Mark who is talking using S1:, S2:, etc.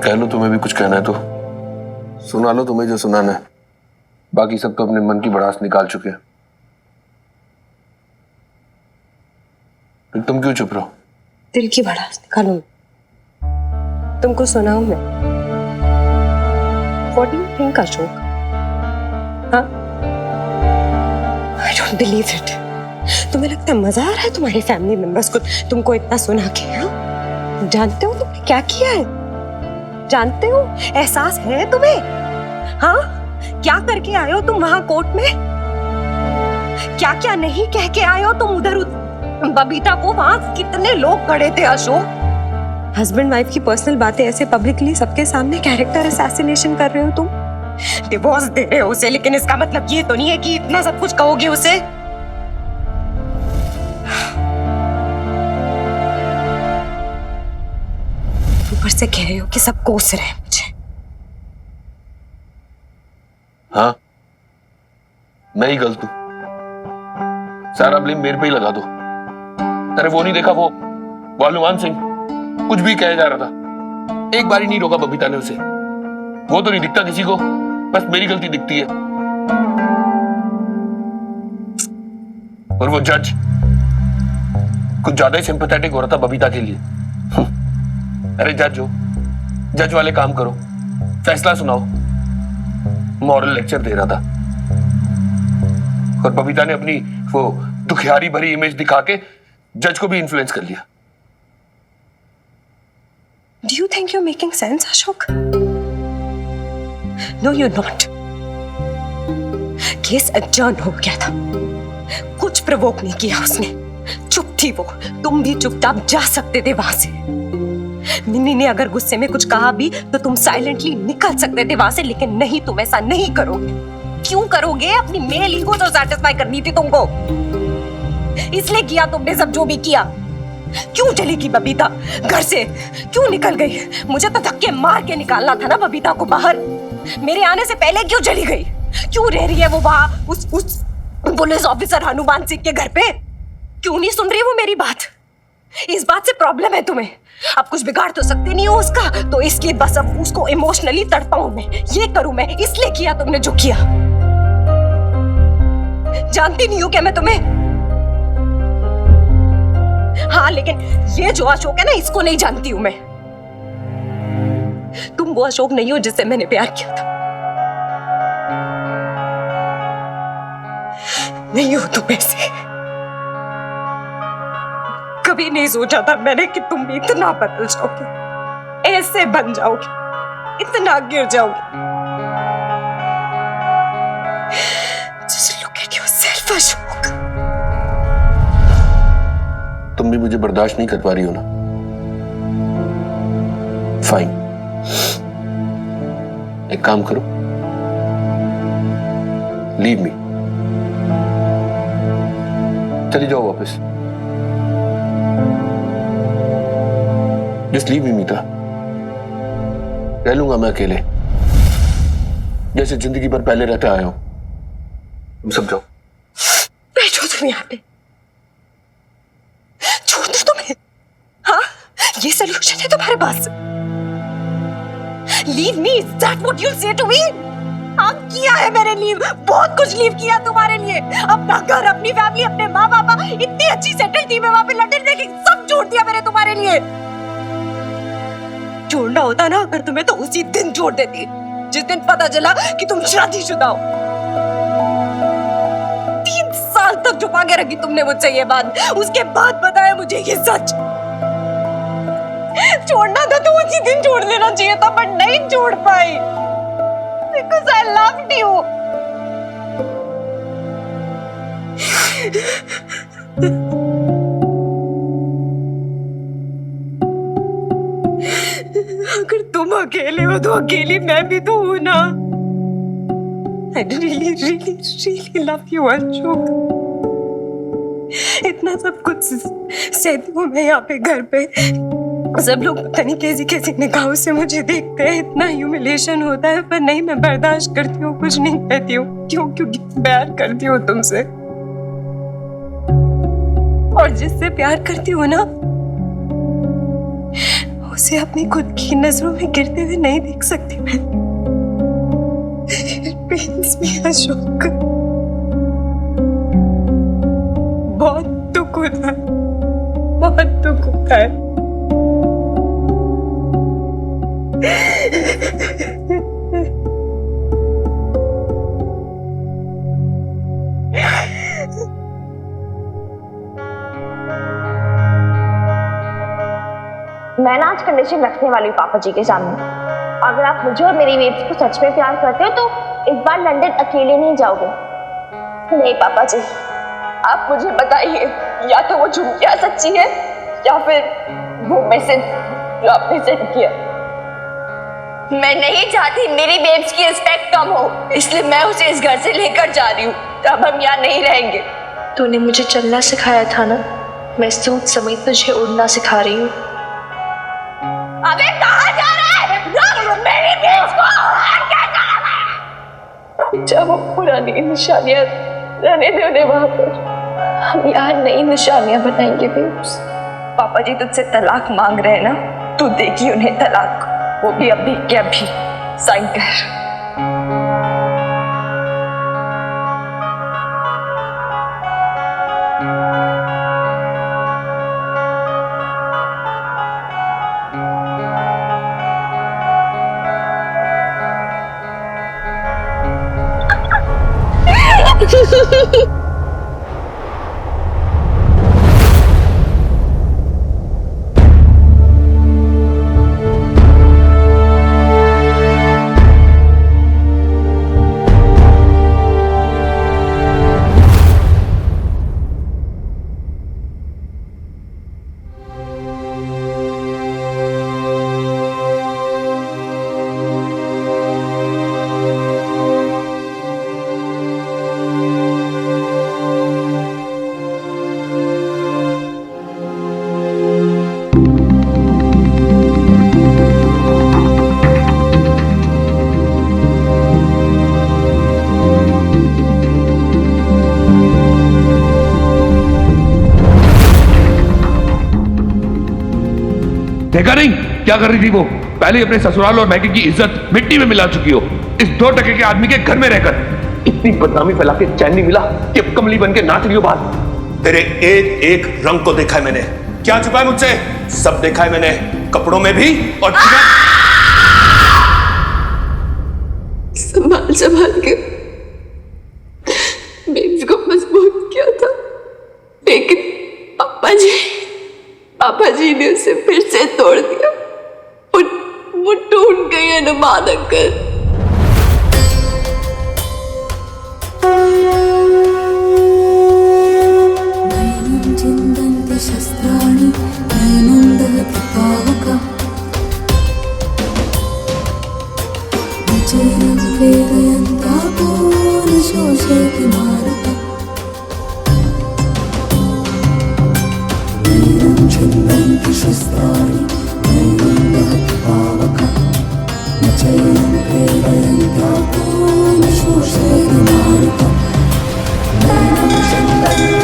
S1: कह लो, तुम्हें भी कुछ कहना है तो सुना लो, तुम्हें जो सुनाना है। बाकी सब तो अपने मन की भड़ास निकाल चुके हैं। फिर तुम क्यों चुप रहो?
S2: दिल की भड़ास निकालूं, तुमको सुनाऊं मैं? What do you think, Ashok? हाँ? I don't believe it. तुम्हें लगता है मजा आ रहा है तुम्हारे फैमिली मेंबर्स को तुमको इतना सुना के? हाँ? जानते हो तुमने क्या किया है? जानते हो? एहसास है तुम्हें? हाँ? क्या करके आए हो तुम वहां कोर्ट में? क्या क्या नहीं कह के आए हो तुम उधर? बबीता को वहां कितने लोग खड़े थे अशोक? हस्बैंड वाइफ की पर्सनल बातें ऐसे पब्लिकली सबके सामने कैरेक्टर असैसिनेशन कर रहे हो तुम। डिवोर्स दे रहे हो उसे, लेकिन इसका मतलब ये तो नहीं है कि इतना सब कुछ कहोगे उसे। ऊपर से कह रहे हो कि सब कोस रहे हैं मुझे।
S1: हाँ, मैं ही गलत हूं। सारा ब्लेम मेरे पे ही लगा दो। अरे वो नहीं देखा, वो हनुमान सिंह कुछ भी कहे जा रहा था, एक बार ही नहीं रोका बबीता ने उसे। वो तो नहीं दिखता किसी को, बस मेरी गलती दिखती है। और वो जज कुछ ज्यादा ही सिंपैथेटिक हो रहा था बबीता के लिए। अरे जज हो, जज वाले काम करो, फैसला सुनाओ। मॉरल लेक्चर दे रहा था और बबीता ने अपनी वो दुखियारी भरी इमेज दिखा के जज को भी इन्फ्लुएंस कर लिया।
S2: Do you think you're making sense, Ashok? No, you're not. Case adjourn हो गया था, कुछ प्रवोक नहीं किया उसने, चुप थी वो। तुम भी चुपचाप जा सकते थे वहां से। मिन्नी ने अगर गुस्से में कुछ कहा भी तो तुम साइलेंटली निकल सकते थे वहां से, लेकिन नहीं, तुम ऐसा नहीं करोगे। क्यों करोगे? अपनी मेल ईगो तो सैटिस्फाई करनी थी तुमको, इसलिए किया तुमने सब जो भी किया। क्यों चलेगी बबीता घर से? क्यों निकल गई? मुझे तो धक्के मार के निकालना था ना बबीता को बाहर। मेरे आने से पहले क्यों चली गई? क्यों रह रही है वो वहां उस पुलिस ऑफिसर हनुमान सिंह के घर पे? क्यों नहीं सुन रही वो मेरी बात? इस बात से प्रॉब्लम है तुम्हें? अब कुछ बिगाड़ तो सकते नहीं हो उसका, तो इसलिए बस अब उसको इमोशनली तड़पाऊं मैं, ये करूं मैं, इसलिए किया तुमने जो किया। जानती नहीं हूं क्या मैं तुम्हें? हाँ, लेकिन ये जो अशोक है ना, इसको नहीं जानती हूं मैं। तुम वो अशोक नहीं हो जिससे मैंने प्यार किया था। नहीं हो तुम ऐसे। कभी नहीं सोचा था मैंने कि तुम भी इतना बदल जाओगे, ऐसे बन जाओगे, इतना गिर जाओगे। Just look at yourself, Ashok.
S1: तुम भी मुझे बर्दाश्त नहीं कर पा रही हो ना? फाइन, एक काम करो, लीव मी, चली जाओ वापस। जस्ट लीव मी मीता, रह लूंगा मैं अकेले, जैसे जिंदगी भर पहले रहते आया हूं। तुम सब जाओ।
S2: बैठो तुम यहाँ पे, छोड़ दो तुम्हें। हाँ, ये सलूशन है तुम्हारे पास? Leave me, is that what you say to me? हाँ, किया है मैंने लीव, बहुत कुछ लीव किया तुम्हारे लिए। अपना घर, अपनी फैमिली, अपने माँ बाप, इतनी अच्छी सेटल थी मैं वहां पे लंदन में, सब छोड़ दिया मैंने तुम्हारे लिए। छोड़ना होता ना अगर तुम्हें, तो उसी दिन छोड़ देती, जिस दिन पता चला कि तुम शादीशुदा हो। 3 साल तक छुपा के रखी तुमने मुझसे ये बात, उसके बाद बताया मुझे ये सच। छोड़ना था तो उसी दिन छोड़ लेना चाहिए था, पर नहीं छोड़ पाई because I loved you। अगर तुम अकेले हो तो अकेली मैं भी तो हूं ना। I really, really, really love you, Ashok. इतना सब कुछ सहती हूँ मैं यहाँ पे घर पे, सब लोग पता नहीं कैसी कैसी निगाहों से मुझे देखते हैं, इतना ह्यूमिलिएशन होता है, पर नहीं, मैं बर्दाश्त करती हूँ, कुछ नहीं कहती हूँ। क्यों? क्योंकि प्यार करती हूँ तुमसे, और जिससे प्यार करती हूँ ना, उसे अपनी खुद की नजरों में गिरते हुए नहीं देख सकती मैं। It pains me, Ashok. बहुत दुख होता है, बहुत दुख होता है।
S3: मैं ना आज कंडीशन रखने वाली हूँ पापा जी के सामने। अगर आप मुझे और मेरी बेब्स को सच में प्यार करते हो तो इस बार लंदन अकेले नहीं जाओगे। नहीं पापा जी, आप मुझे बताइए, या तो वो झुमकियाँ सच्ची है या फिर वो मैसेज जो आपने सेंड किया। मैं नहीं चाहती मेरी बेब्स की रिस्पेक्ट कम हो, इसलिए मैं उसे इस घर से लेकर जा रही हूँ। तब हम यहाँ नहीं रहेंगे।
S4: तूने मुझे चलना सिखाया था ना, मैं सूट समेत तुझे उड़ना सिखा रही हूँ।
S3: अबे कहाँ जा रहा है? मेरी बेब्स को क्या जा रहा है?
S4: जब वो पुरानी निशानियां रहने दे उन्हें वहां पर, हम यहाँ नई निशानियां बनाएंगे बेब्स।
S3: पापा जी तुझसे तलाक मांग रहे हैं ना, तू देगी उन्हें तलाक, वो भी अभी के अभी। साइन कर।
S1: देखा नहीं क्या कर रही थी वो? पहले अपने ससुराल और मैके की इज्जत मिट्टी में मिला चुकी हो, इस 2 टके के आदमी के घर में रहकर। इतनी बदनामी फैला के चैन नहीं मिला कि अब कमली बन के नाच रही हो बाहर।
S5: तेरे एक एक रंग को देखा है मैंने। क्या छुपा है मुझसे? सब देखा है मैंने, कपड़ों में भी और
S4: संभाल संभाल के बेब्स को मजबूत किया था, लेकिन पापा जी ने उसे फिर से तोड़ दिया। वो टूट गई अनुमान अंकल।
S6: चिंतन्ति शस्त्राणि नैनं दहति पावकः निचैनं प्रेरयन्तापो न शोषयति मारुतः नैनं चिन्तन्ति शस्त्राणि नैनं दहति पावकः निचैनं प्रेरयन्तापो न शोषयति मारुतः नैनं चिन्तन्ति